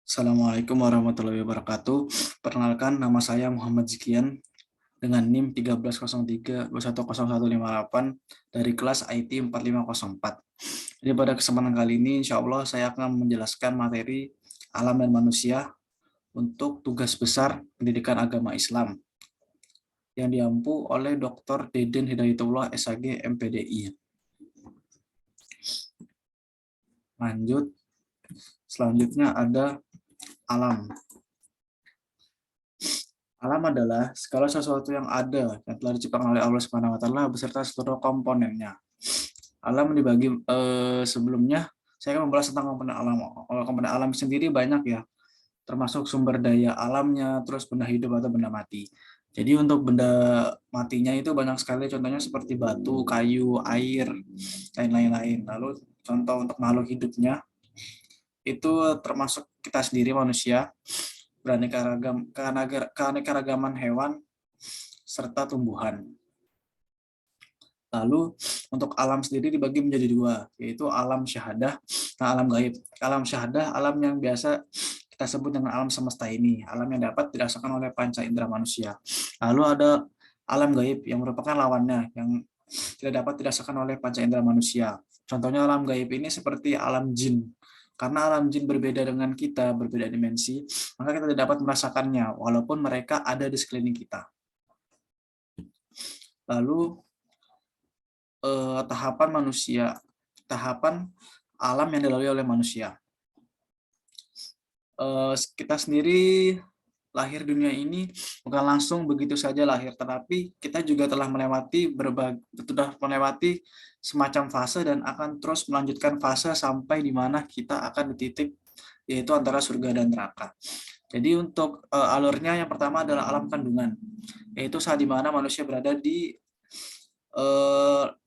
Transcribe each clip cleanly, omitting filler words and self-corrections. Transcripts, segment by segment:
Assalamualaikum warahmatullahi wabarakatuh. Perkenalkan, nama saya Muhammad Zikian dengan NIM 1303210158 dari kelas IT 4504. Jadi pada kesempatan kali ini, insya Allah saya akan menjelaskan materi alam dan manusia untuk tugas besar pendidikan agama Islam yang diampu oleh Dr. Deden Hidayatullah SAG MPDI. Lanjut, selanjutnya ada alam. Alam adalah segala sesuatu yang ada yang telah diciptakan oleh Allah Subhanahu wa taala beserta seluruh komponennya. Alam dibagi sebelumnya saya akan membahas tentang komponen alam. Komponen alam sendiri banyak ya, termasuk sumber daya alamnya, terus benda hidup atau benda mati. Jadi untuk benda matinya itu banyak sekali, contohnya seperti batu, kayu, air, dan lain-lain. Lalu contoh untuk makhluk hidupnya itu termasuk kita sendiri manusia, keanekaragaman hewan, serta tumbuhan. Lalu untuk alam sendiri dibagi menjadi dua, yaitu alam syahadah dan alam gaib. Alam syahadah, alam yang biasa kita sebut dengan alam semesta ini, alam yang dapat dirasakan oleh panca indera manusia. Lalu ada alam gaib yang merupakan lawannya, yang tidak dapat dirasakan oleh panca indera manusia. Contohnya alam gaib ini seperti alam jin. Karena alam jin berbeda dengan kita, berbeda dimensi, maka kita tidak dapat merasakannya, walaupun mereka ada di sekeliling kita. Lalu tahapan manusia, tahapan alam yang dilalui oleh manusia. Kita sendiri lahir dunia ini bukan langsung begitu saja lahir, tetapi kita juga telah melewati semacam fase dan akan terus melanjutkan fase sampai di mana kita akan di titik yaitu antara surga dan neraka. Jadi untuk alurnya yang pertama adalah alam kandungan, yaitu saat di mana manusia berada di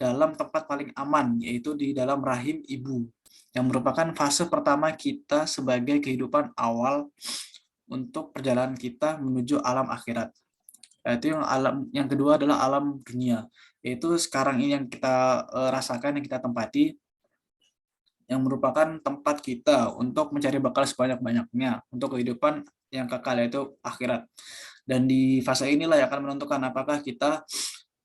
dalam tempat paling aman, yaitu di dalam rahim ibu, yang merupakan fase pertama kita sebagai kehidupan awal untuk perjalanan kita menuju alam akhirat. Yaitu yang kedua adalah alam dunia, yaitu sekarang ini yang kita rasakan, yang kita tempati, yang merupakan tempat kita untuk mencari bekal sebanyak-banyaknya untuk kehidupan yang kekal, yaitu akhirat. Dan di fase inilah yang akan menentukan apakah kita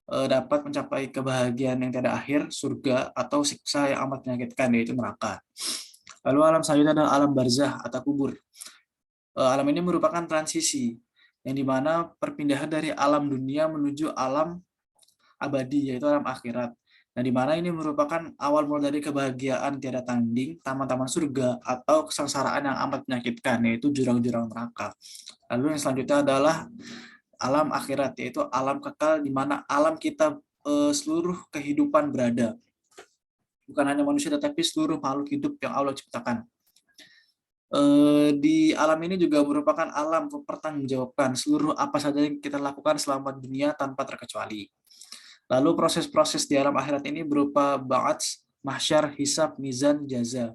dapat mencapai kebahagiaan yang tiada akhir, surga, atau siksa yang amat menyakitkan, yaitu neraka. Lalu alam selanjutnya adalah alam barzah atau kubur. Alam ini merupakan transisi, yang dimana perpindahan dari alam dunia menuju alam abadi, yaitu alam akhirat. Nah, di mana ini merupakan awal mula dari kebahagiaan tiada tanding, taman-taman surga, atau kesengsaraan yang amat menyakitkan, yaitu jurang-jurang neraka. Lalu yang selanjutnya adalah alam akhirat, yaitu alam kekal, di mana alam kita seluruh kehidupan berada. Bukan hanya manusia, tetapi seluruh makhluk hidup yang Allah ciptakan. Di alam ini juga merupakan alam mempertanggungjawabkan seluruh apa saja yang kita lakukan selama dunia tanpa terkecuali. Lalu proses-proses di alam akhirat ini berupa ba'ats, mahsyar, hisab, mizan, jaza.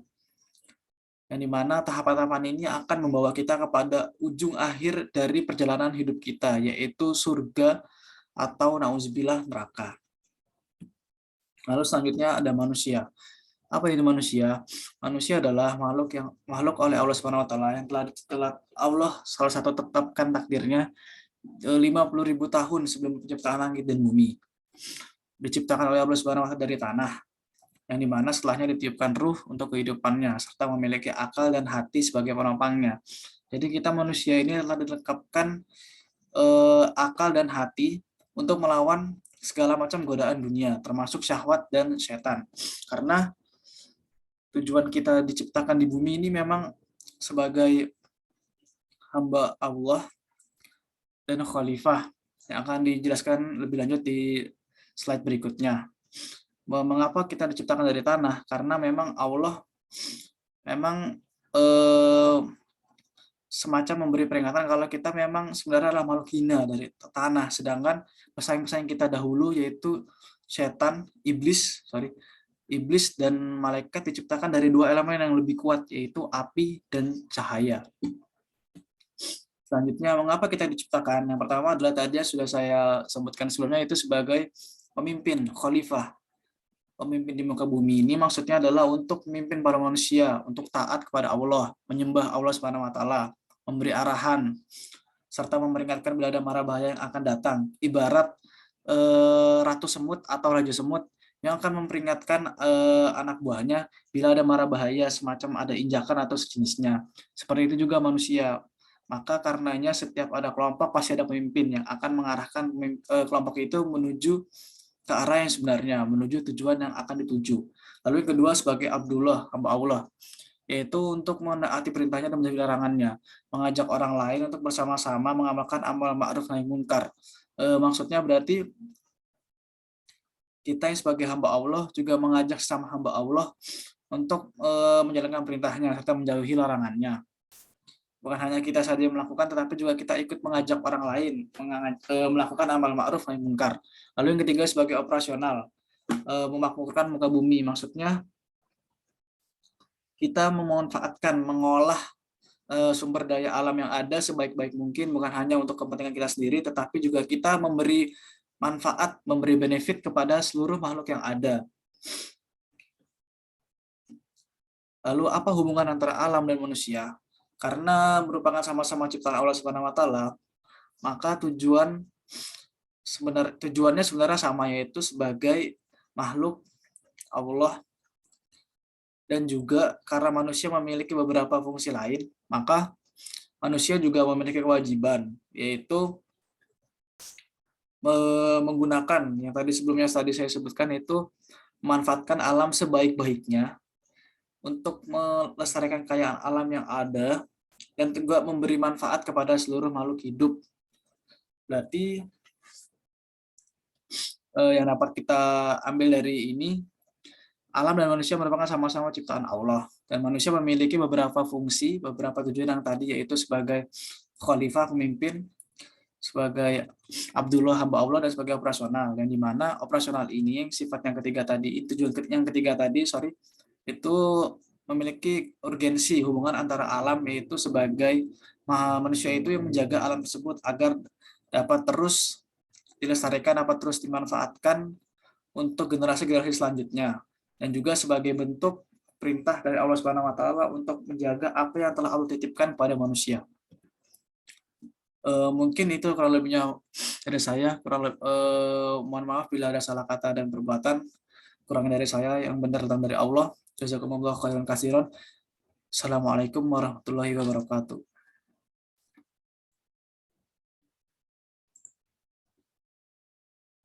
Yang dimana tahapan-tahapan ini akan membawa kita kepada ujung akhir dari perjalanan hidup kita, yaitu surga atau nauzubillah neraka. Lalu selanjutnya ada manusia. Apa itu manusia? Manusia adalah makhluk oleh Allah Subhanahu wa taala yang telah Allah salah satu tetapkan takdirnya 50.000 tahun sebelum penciptaan langit dan bumi. Diciptakan oleh Allah Subhanahu wa taala dari tanah, yang dimana setelahnya ditiupkan ruh untuk kehidupannya, serta memiliki akal dan hati sebagai penopangnya. Jadi kita manusia ini telah dilengkapkan akal dan hati untuk melawan segala macam godaan dunia, termasuk syahwat dan setan. Karena tujuan kita diciptakan di bumi ini memang sebagai hamba Allah dan khalifah, yang akan dijelaskan lebih lanjut di slide berikutnya. Mengapa kita diciptakan dari tanah? Karena memang Allah memang semacam memberi peringatan kalau kita memang sebenarnya adalah makhluk hina dari tanah, sedangkan pesaing-pesaing kita dahulu yaitu iblis dan malaikat diciptakan dari dua elemen yang lebih kuat, yaitu api dan cahaya. Selanjutnya, mengapa kita diciptakan? Yang pertama adalah tadi sudah saya sebutkan sebelumnya, itu sebagai pemimpin, khalifah. pemimpin di muka bumi ini maksudnya adalah untuk memimpin para manusia, untuk taat kepada Allah, menyembah Allah Subhanahu wa taala, memberi arahan, serta memperingatkan bila ada mara bahaya yang akan datang. Ibarat ratu semut atau raja semut yang akan memperingatkan anak buahnya bila ada mara bahaya semacam ada injakan atau sejenisnya. Seperti itu juga manusia. Maka karenanya setiap ada kelompok pasti ada pemimpin yang akan mengarahkan kelompok itu menuju ke arah yang sebenarnya, menuju tujuan yang akan dituju. Lalu yang kedua sebagai Abdullah, hamba Allah, yaitu untuk menaati perintahnya dan menjauhi larangannya, mengajak orang lain untuk bersama-sama mengamalkan amal ma'ruf nahi munkar. Maksudnya berarti kita yang sebagai hamba Allah juga mengajak sama hamba Allah untuk menjalankan perintahnya serta menjauhi larangannya. Bukan hanya kita saja yang melakukan, tetapi juga kita ikut mengajak orang lain melakukan amal ma'ruf nahi munkar. Lalu yang ketiga sebagai operasional, memakmurkan muka bumi. Maksudnya kita memanfaatkan, mengolah sumber daya alam yang ada sebaik-baik mungkin, bukan hanya untuk kepentingan kita sendiri, tetapi juga kita memberi manfaat, memberi benefit kepada seluruh makhluk yang ada. Lalu apa hubungan antara alam dan manusia? Karena merupakan sama-sama ciptaan Allah Subhanahu wa taala, maka tujuannya sebenarnya sama, yaitu sebagai makhluk Allah, dan juga karena manusia memiliki beberapa fungsi lain, maka manusia juga memiliki kewajiban, yaitu menggunakan yang tadi saya sebutkan, itu memanfaatkan alam sebaik-baiknya untuk melestarikan kekayaan alam yang ada dan juga memberi manfaat kepada seluruh makhluk hidup. Berarti yang dapat kita ambil dari ini, alam dan manusia merupakan sama-sama ciptaan Allah, dan manusia memiliki beberapa fungsi, beberapa tujuan yang tadi, yaitu sebagai khalifah, pemimpin, sebagai Abdullah, hamba Allah, dan sebagai operasional. Yang dimana operasional ini sifat yang ketiga tadi, tujuan yang ketiga tadi, itu memiliki urgensi hubungan antara alam, yaitu sebagai manusia itu yang menjaga alam tersebut agar dapat terus dilestarikan, dapat terus dimanfaatkan untuk generasi-generasi selanjutnya, dan juga sebagai bentuk perintah dari Allah Subhanahu wa taala untuk menjaga apa yang telah Allah titipkan pada manusia. Mungkin itu kurang lebihnya dari saya. Mohon maaf bila ada salah kata dan perbuatan. Kurang dari saya, yang benar datang dari Allah. Jazakumullah khairan katsiran. Assalamualaikum warahmatullahi wabarakatuh.